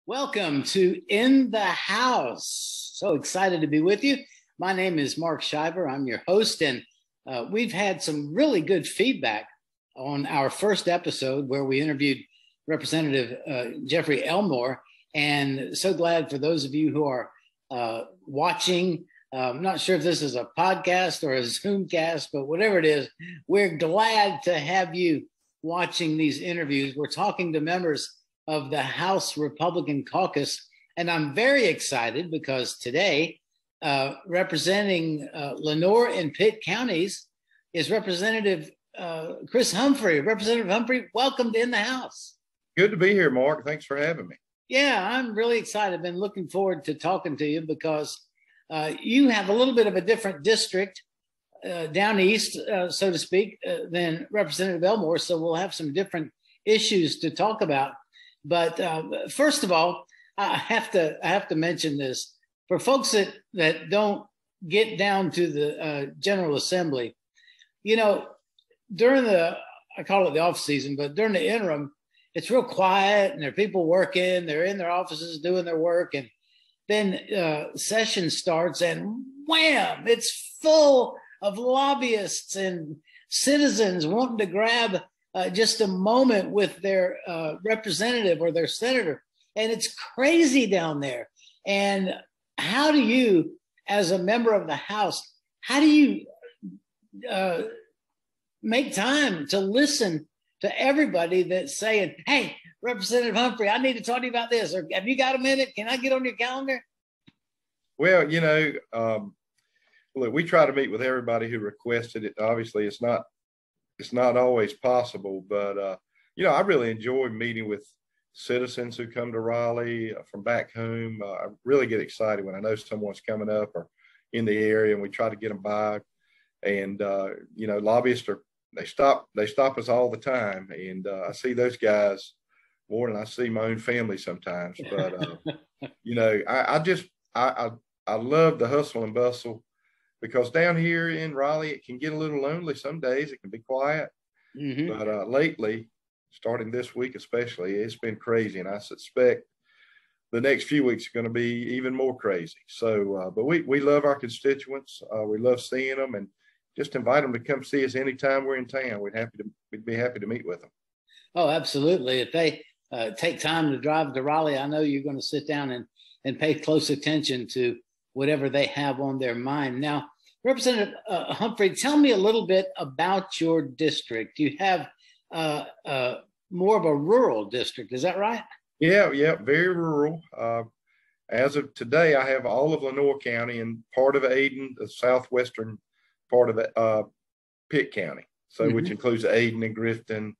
Welcome to In the House. So excited to be with you. My name is Mark Shiver. I'm your host, and we've had some really good feedback on our first episode where we interviewed Representative Jeffrey Elmore. And so glad for those of you who are watching. I'm not sure if this is a podcast or a Zoomcast, but whatever it is, we're glad to have you watching these interviews. We're talking to members of the House Republican Caucus, and I'm very excited because today, representing Lenoir and Pitt counties is Representative Chris Humphrey. Representative Humphrey, welcome to In the House. Good to be here, Mark. Thanks for having me. Yeah, I'm really excited. I've been looking forward to talking to you because you have a little bit of a different district down east, so to speak, than Representative Elmore. So we'll have some different issues to talk about. But first of all, I have to mention this for folks that don't get down to the General Assembly. You know, during I call it the off season, but during the interim, it's real quiet and there are people working. They're in their offices doing their work, and then session starts, and wham! It's full of lobbyists and citizens wanting to grab just a moment with their representative or their senator. And it's crazy down there. And how do you, as a member of the House, how do you make time to listen to everybody that's saying, hey, Representative Humphrey, I need to talk to you about this, or have you got a minute? Can I get on your calendar? Well, you know, look, we try to meet with everybody who requested it. Obviously, it's not always possible, but you know, I really enjoy meeting with citizens who come to Raleigh from back home. I really get excited when I know someone's coming up or in the area, and we try to get them by. And you know, lobbyists they stop us all the time, and I see those guys more than I see my own family sometimes. But you know, I love the hustle and bustle, because down here in Raleigh, it can get a little lonely some days. It can be quiet. Mm-hmm. But lately, starting this week especially, it's been crazy. And I suspect the next few weeks are going to be even more crazy. So, but we love our constituents. We love seeing them, and just invite them to come see us anytime we're in town. We'd be happy to meet with them. Oh, absolutely. If they take time to drive to Raleigh, I know you're going to sit down and pay close attention to whatever they have on their mind. Now, Representative Humphrey, tell me a little bit about your district. You have more of a rural district, is that right? Yeah, very rural. As of today, I have all of Lenoir County and part of Ayden, the southwestern part of Pitt County, so mm-hmm. which includes Ayden and Grifton,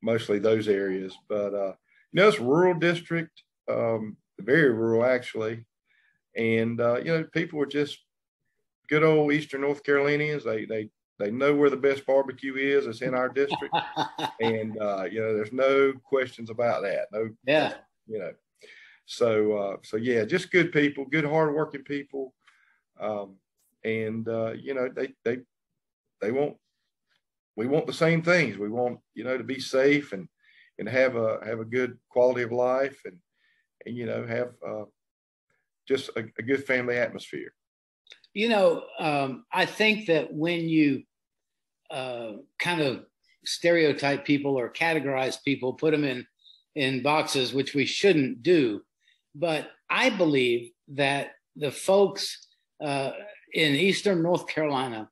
mostly those areas. But you know, it's a rural district, very rural actually. And, you know, people are just good old Eastern North Carolinians. They know where the best barbecue is. It's in our district. And, you know, there's no questions about that. No, yeah. You know, so yeah, just good people, good, hardworking people. And, you know, we want the same things. We want, you know, to be safe and have a good quality of life and you know, have, just a good family atmosphere. You know, I think that when you kind of stereotype people or categorize people, put them in boxes, which we shouldn't do, but I believe that the folks in Eastern North Carolina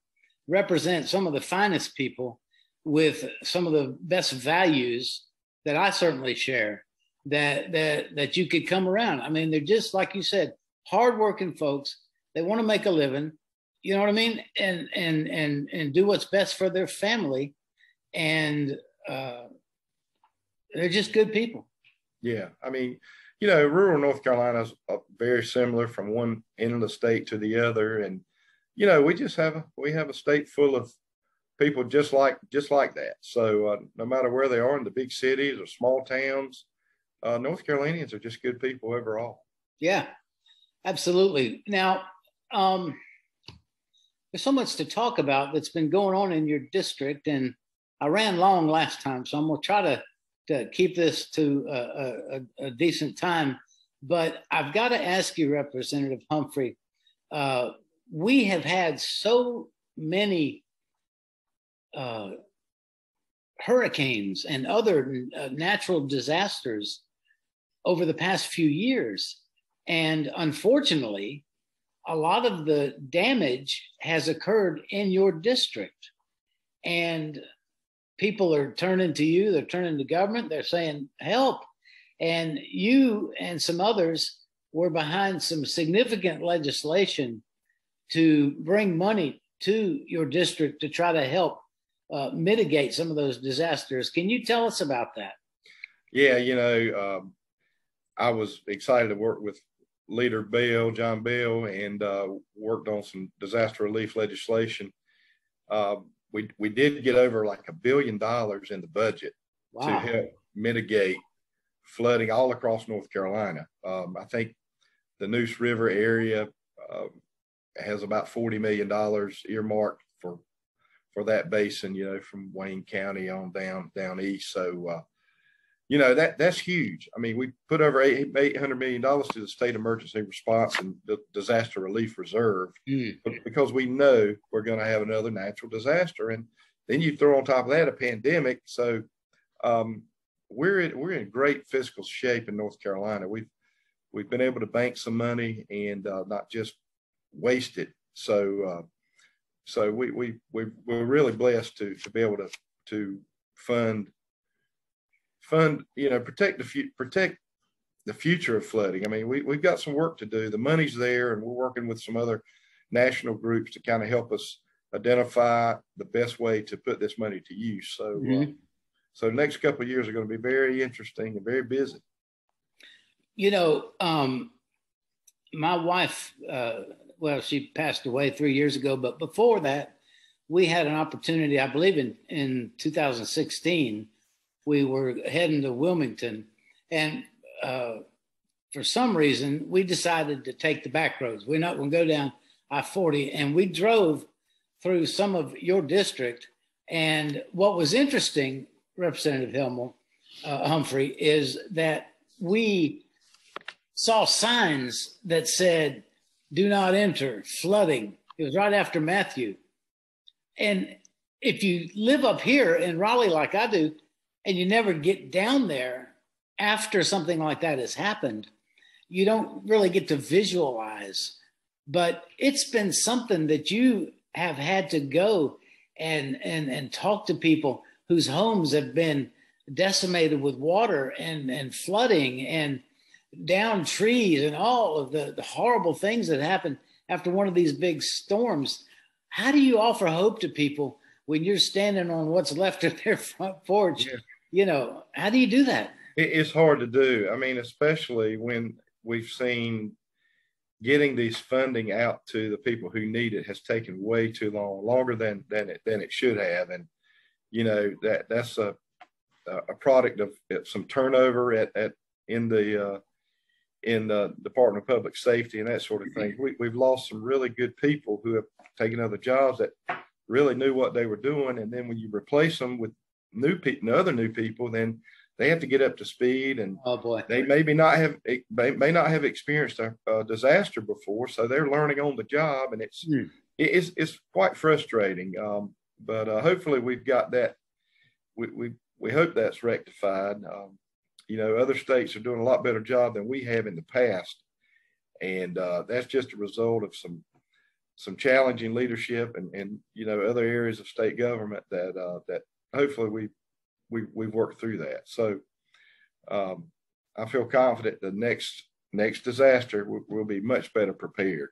represent some of the finest people with some of the best values that I certainly share, that you could come around. I mean, they're just, like you said, hardworking folks. They want to make a living, you know what I mean? And do what's best for their family. And they're just good people. Yeah. I mean, you know, rural North Carolina is very similar from one end of the state to the other. And, you know, we have a state full of people just like that. So no matter where they are in the big cities or small towns, North Carolinians are just good people overall. Yeah. Absolutely. Now, there's so much to talk about that's been going on in your district, and I ran long last time, so I'm going to try to to keep this to a decent time. But I've got to ask you, Representative Humphrey, we have had so many hurricanes and other natural disasters over the past few years. And unfortunately, a lot of the damage has occurred in your district. And people are turning to you, they're turning to government, they're saying, help. And you and some others were behind some significant legislation to bring money to your district to try to help mitigate some of those disasters. Can you tell us about that? Yeah, I was excited to work with Leader Bell, John Bell, and worked on some disaster relief legislation. We did get over like $1 billion in the budget to help mitigate flooding all across North Carolina. I think the Neuse River area has about $40 million earmarked for that basin, from Wayne County on down east. So, that's huge. I mean, we put over $800 million to the state emergency response and the disaster relief reserve because we know we're going to have another natural disaster. And then you throw on top of that a pandemic. So we're in great fiscal shape in North Carolina. We've been able to bank some money and not just waste it. So we're really blessed to be able to fund, protect the future of flooding. I mean, we've got some work to do. The money's there, and we're working with some other national groups to kind of help us identify the best way to put this money to use. So, so the next couple of years are going to be very interesting and very busy. My wife, she passed away 3 years ago, but before that, we had an opportunity, I believe in 2016, we were heading to Wilmington, and for some reason, we decided to take the back roads. We're not going to go down I-40, and we drove through some of your district. And what was interesting, Representative Humphrey, is that we saw signs that said, do not enter, flooding. It was right after Matthew. And if you live up here in Raleigh like I do, and you never get down there after something like that has happened, you don't really get to visualize. But it's been something that you have had to go and talk to people whose homes have been decimated with water and flooding and down trees and all of the horrible things that happen after one of these big storms. How do you offer hope to people when you're standing on what's left of their front porch? Yeah. How do you do that? It's hard to do. I mean, especially when we've seen getting these funding out to the people who need it has taken way too long, longer than it should have. And, that's a product of some turnover in the Department of Public Safety and that sort of thing. We've lost some really good people who have taken other jobs that really knew what they were doing. And then when you replace them with other new people, then they have to get up to speed, and they may not have experienced a disaster before, so they're learning on the job, and it's quite frustrating. But hopefully we've got that. We hope that's rectified. Other states are doing a lot better job than we have in the past, and that's just a result of some challenging leadership and other areas of state government that hopefully we've worked through that. So I feel confident the next disaster we'll be much better prepared.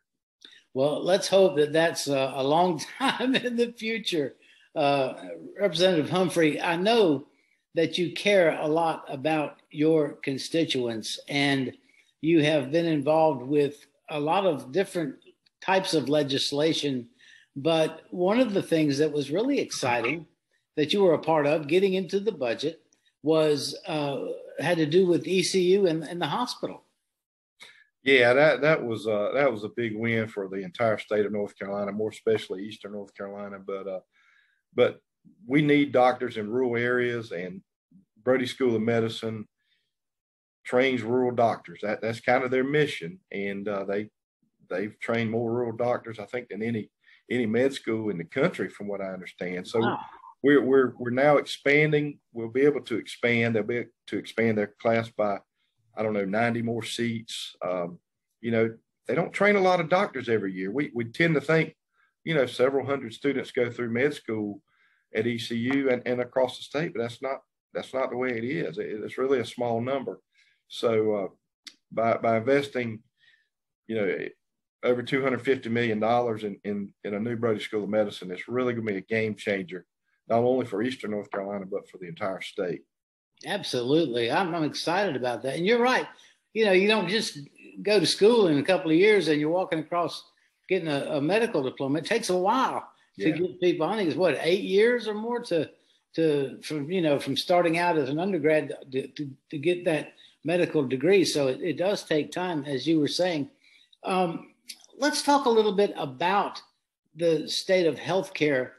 Well, let's hope that that's a long time in the future. Representative Humphrey, I know that you care a lot about your constituents, and you have been involved with a lot of different types of legislation. But one of the things that was really exciting that you were a part of getting into the budget was had to do with ECU and the hospital. Yeah, that was a big win for the entire state of North Carolina, more especially Eastern North Carolina. But we need doctors in rural areas, and Brody School of Medicine trains rural doctors. That's kind of their mission, and they've trained more rural doctors, I think, than any med school in the country, from what I understand. So Wow. we're now expanding. We'll be able to expand. They'll be able to expand their class by, I don't know, 90 more seats. They don't train a lot of doctors every year. We tend to think, several hundred students go through med school at ECU and across the state, but that's not the way it is. It's really a small number. So by investing, over $250 million in a new Brody School of Medicine, it's really going to be a game changer, not only for Eastern North Carolina, but for the entire state. Absolutely. I'm excited about that. And you're right. You don't just go to school in a couple of years and you're walking across getting a medical diploma. It takes a while to get people. I think it's 8 years or more from starting out as an undergrad to get that medical degree. So it does take time, as you were saying. Let's talk a little bit about the state of healthcare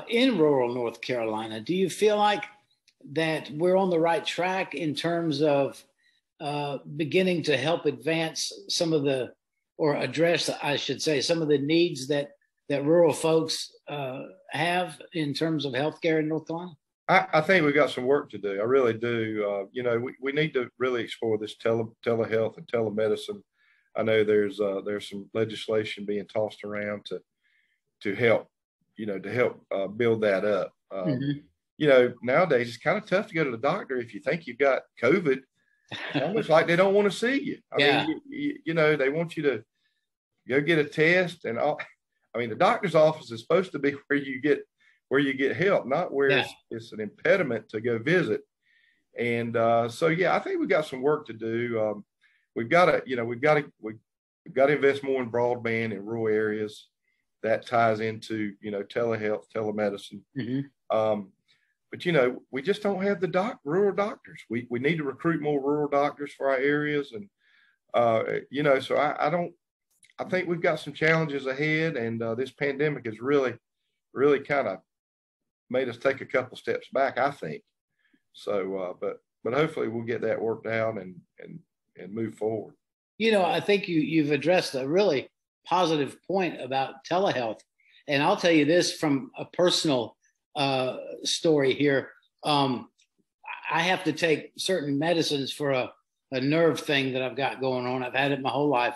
in rural North Carolina. Do you feel like that we're on the right track in terms of beginning to help advance address, I should say, some of the needs that rural folks have in terms of healthcare in North Carolina? I think we've got some work to do. I really do. We need to really explore this telehealth and telemedicine. I know there's some legislation being tossed around to help build that up. Nowadays it's kind of tough to go to the doctor if you think you've got COVID. It's almost like they don't want to see you. I mean, they want you to go get a test and all. I mean, the doctor's office is supposed to be where you get help, not where it's an impediment to go visit. And I think we've got some work to do. We've got to invest more in broadband in rural areas. That ties into telehealth, telemedicine. But we just don't have the rural doctors. We need to recruit more rural doctors for our areas, and so I think we've got some challenges ahead, and this pandemic has really kind of made us take a couple steps back, I think. So, but hopefully we'll get that worked out and move forward. I think you've addressed a really positive point about telehealth, and I'll tell you this from a personal story here. I have to take certain medicines for a nerve thing that I've got going on. I've had it my whole life.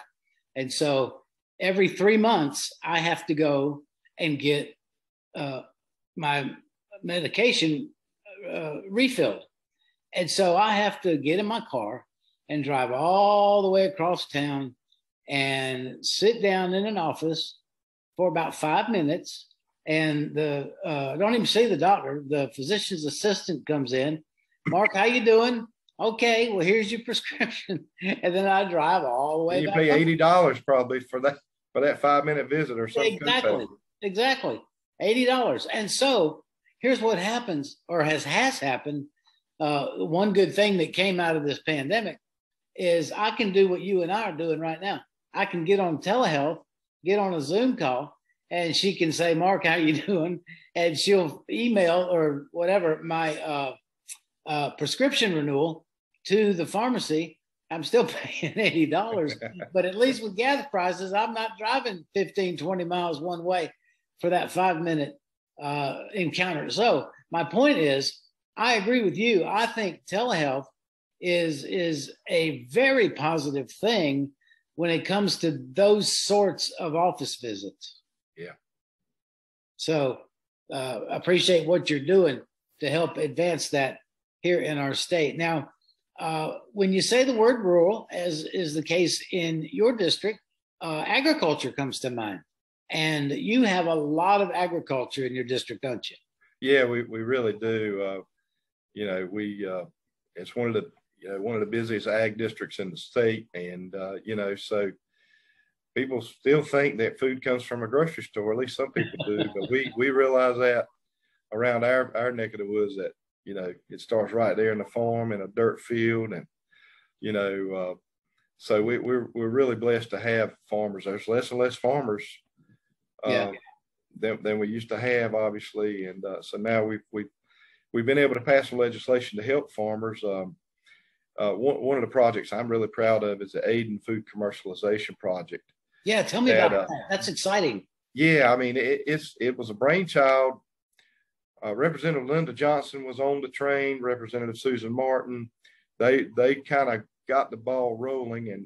And so every 3 months I have to go and get my medication refilled. And so I have to get in my car and drive all the way across town and sit down in an office for about 5 minutes. And I don't even see the doctor. The physician's assistant comes in. Mark, how you doing? Okay, well, here's your prescription. And then I drive all the way you back. Pay $80 probably for that 5 minute visit or something. Exactly. $80. And so here's what happens, or has happened. One good thing that came out of this pandemic is I can do what you and I are doing right now. I can get on telehealth, get on a Zoom call, and she can say, Mark, how you doing? And she'll email or whatever my prescription renewal to the pharmacy. I'm still paying $80, but at least with gas prices, I'm not driving 15, 20 miles one way for that 5 minute encounter. So my point is, I agree with you. I think telehealth is a very positive thing when it comes to those sorts of office visits. Yeah. So appreciate what you're doing to help advance that here in our state. Now, when you say the word rural, as is the case in your district, agriculture comes to mind. And you have a lot of agriculture in your district, don't you? Yeah, we really do. It's one of the busiest ag districts in the state, and so people still think that food comes from a grocery store. At least some people do, but we realize that around our neck of the woods that it starts right there in the farm in a dirt field, and so we're really blessed to have farmers. There's less and less farmers than we used to have, obviously, and so now we've been able to pass some legislation to help farmers. One of the projects I'm really proud of is the Ayden Food Commercialization Project. Yeah, tell me about that. That's exciting. Yeah, I mean, it was a brainchild. Representative Linda Johnson was on the train, Representative Susan Martin. They kind of got the ball rolling, and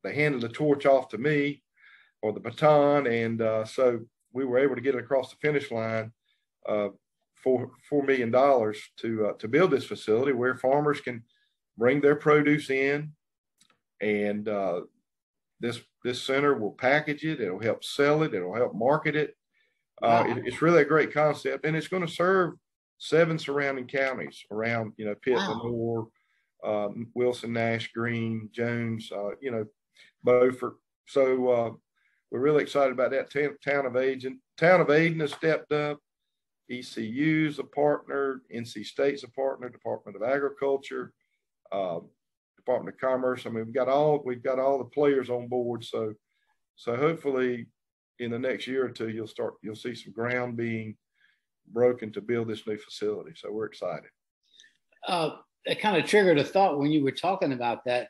they handed the torch off to me, or the baton, and so we were able to get it across the finish line, $4 million to build this facility where farmers can bring their produce in, and this center will package it. It'll help sell it. It'll help market it. Wow. It's really a great concept, and it's going to serve 7 surrounding counties around, Pitt, Lenoir, Wilson, Nash, Greene, Jones, Beaufort. So we're really excited about that. Town of Ayden has stepped up. ECU's a partner. NC State's a partner. Department of Agriculture, Department of Commerce. I mean, we've got all the players on board. So hopefully, in the next year or two, you'll see some ground being broken to build this new facility. So we're excited. It kind of triggered a thought when you were talking about that.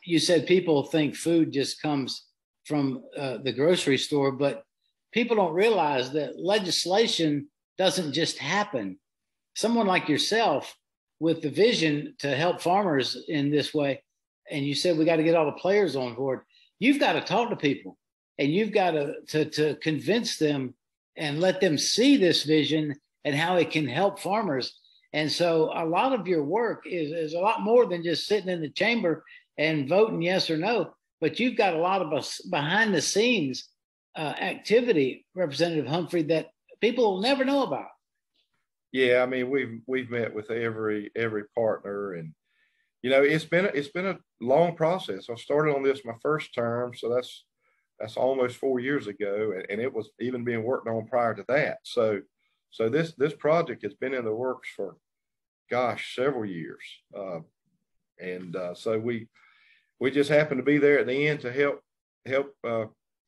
You said people think food just comes from the grocery store, but people don't realize that legislation doesn't just happen. Someone like yourself with the vision to help farmers in this way, and you said we got to get all the players on board. You've got to talk to people. And you've got to convince them and let them see this vision and how it can help farmers. And so a lot of your work is a lot more than just sitting in the chamber and voting yes or no, but you've got a lot of behind the scenes activity, Representative Humphrey, that people will never know about. Yeah, I mean, we've met with every partner, and it's been a long process. I started on this my first term, so that's almost 4 years ago, and it was even being worked on prior to that. So this project has been in the works for, several years, and so we just happened to be there at the end to help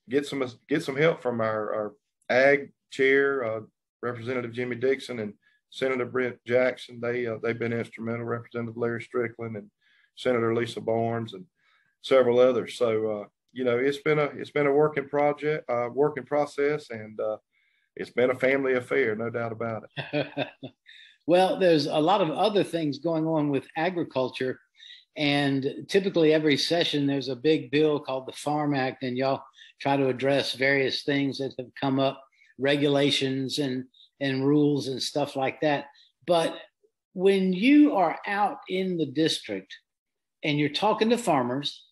get some help from our ag chair, Representative Jimmy Dixon, and Senator Brent Jackson. They've been instrumental. Representative Larry Strickland and Senator Lisa Barnes and several others. So it's been a working process, and it's been a family affair, no doubt about it. Well, there's a lot of other things going on with agriculture, and typically every session there's a big bill called the Farm Act, and y'all try to address various things that have come up, regulations and rules and stuff like that. But when you are out in the district and you're talking to farmers,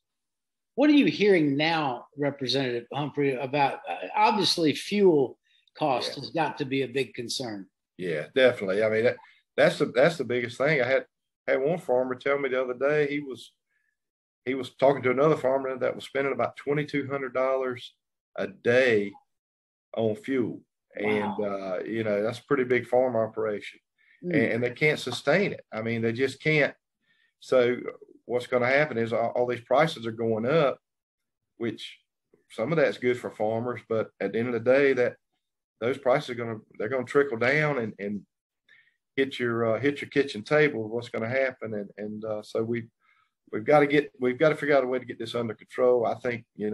what are you hearing now, Representative Humphrey, about obviously fuel cost has got to be a big concern. Yeah, definitely. I mean, that's the biggest thing. I had one farmer tell me the other day he was talking to another farmer that was spending about $2,200 a day on fuel. Wow. And that's a pretty big farm operation. And they can't sustain it. I mean, they just can't. So what's going to happen is all these prices are going up, which some of that's good for farmers, but at the end of the day, those prices they're going to trickle down and hit your kitchen table. What's going to happen? And so we've got to figure out a way to get this under control. I think we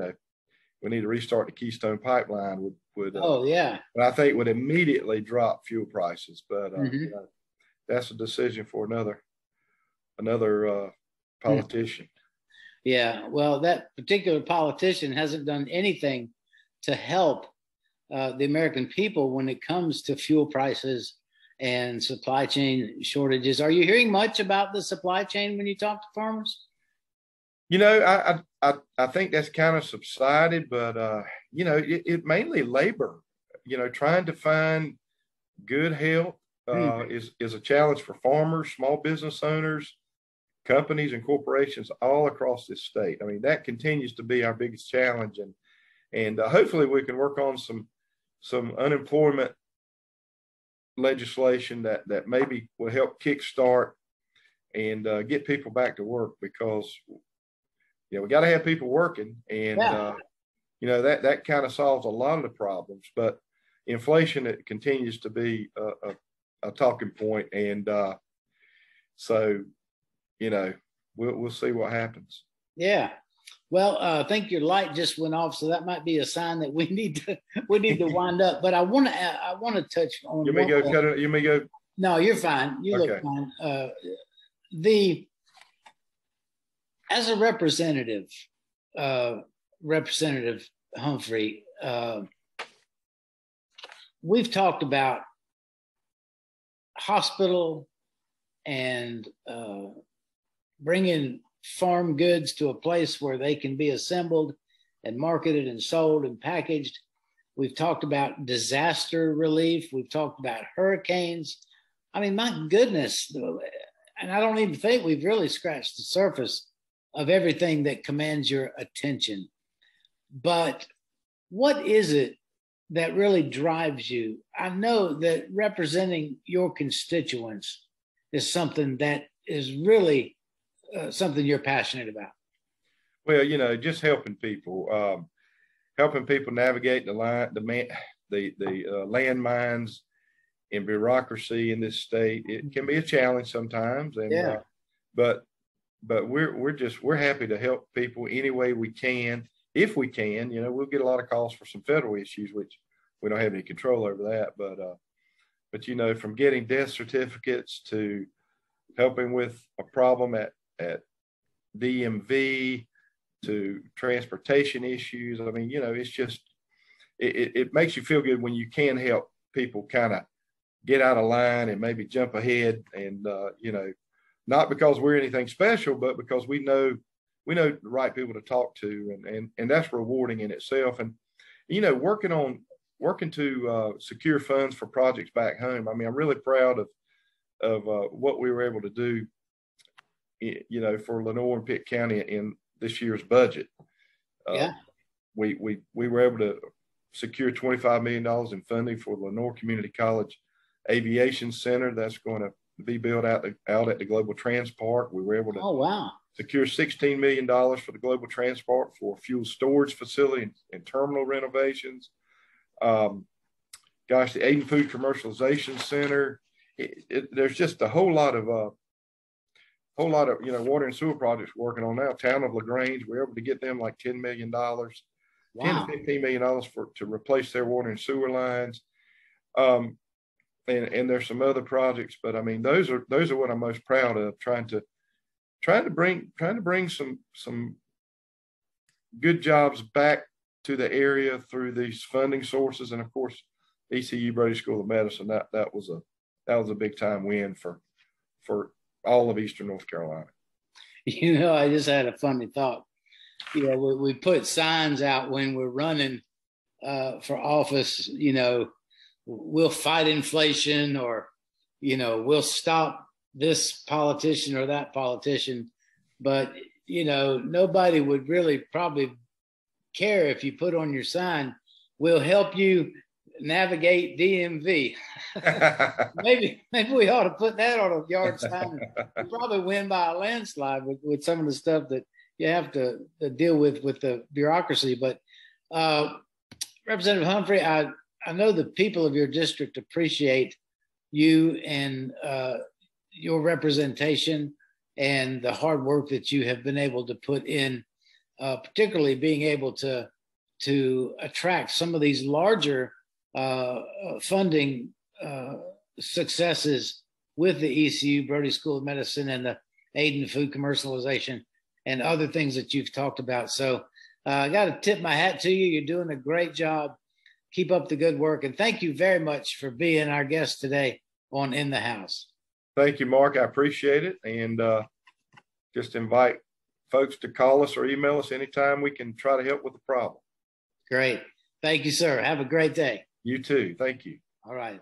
need to restart the Keystone Pipeline would but I think would immediately drop fuel prices. But that's a decision for another politician. Yeah, well, that particular politician hasn't done anything to help the American people when it comes to fuel prices and supply chain shortages. Are you hearing much about the supply chain when you talk to farmers? I think that's kind of subsided, but it mainly labor. Trying to find good help is a challenge for farmers, small business owners, companies, and corporations all across this state. I mean, that continues to be our biggest challenge, and hopefully we can work on some unemployment legislation that maybe will help kickstart and get people back to work, because we got to have people working, and that kind of solves a lot of the problems. But inflation, it continues to be a talking point. And so, you know, we'll see what happens. Yeah. Well, I think your light just went off, so that might be a sign that we need to wind up. But I want to touch on. You may go cut it. You may go. No, you're fine. You Okay. look fine. As a representative, Representative Humphrey, we've talked about hospital and bringing farm goods to a place where they can be assembled and marketed and sold and packaged. We've talked about disaster relief. We've talked about hurricanes. I mean, my goodness. And I don't even think we've really scratched the surface of everything that commands your attention. But what is it that really drives you? I know that representing your constituents is something that is really something you're passionate about. Well, you know, just helping people navigate the landmines and bureaucracy in this state. It can be a challenge sometimes, and yeah. But we're happy to help people any way we can. If we can, you know, we'll get a lot of calls for some federal issues, which we don't have any control over that. But you know, from getting death certificates to helping with a problem at DMV to transportation issues. I mean, you know, it's just, it makes you feel good when you can help people kind of get out of line and maybe jump ahead. And, you know, not because we're anything special, but because we know the right people to talk to, and that's rewarding in itself. And, you know, working to secure funds for projects back home. I mean, I'm really proud of what we were able to do, you know, for Lenoir and Pitt County in this year's budget. Yeah. We were able to secure $25 million in funding for Lenoir Community College Aviation Center. That's going to be built out at the Global Transport. We were able to secure $16 million for the Global Transport for fuel storage facility and terminal renovations. The Ayden Food Commercialization Center. There's just a whole lot of you know, water and sewer projects working on now. Town of LaGrange, we're able to get them like $10 million, $10 to $15 million to replace their water and sewer lines. And there's some other projects, but I mean, those are what I'm most proud of, trying to bring some good jobs back to the area through these funding sources. And of course, ECU Brody School of Medicine, that was a big time win for all of Eastern North Carolina. You know, I just had a funny thought. You know, we put signs out when we're running for office, you know, we'll fight inflation, or, you know, we'll stop this politician or that politician. But, you know, nobody would really probably care if you put on your sign, we'll help you navigate DMV. maybe we ought to put that on a yard sign. We'll probably win by a landslide with some of the stuff that you have to deal with the bureaucracy. But Representative Humphrey, I know the people of your district appreciate you and your representation and the hard work that you have been able to put in, particularly being able to attract some of these larger funding successes with the ECU, Brody School of Medicine, and the Ayden Food Commercialization and other things that you've talked about. So I got to tip my hat to you. You're doing a great job. Keep up the good work. And thank you very much for being our guest today on In the House. Thank you, Mark. I appreciate it. And just invite folks to call us or email us anytime we can try to help with the problem. Great. Thank you, sir. Have a great day. You too. Thank you. All right.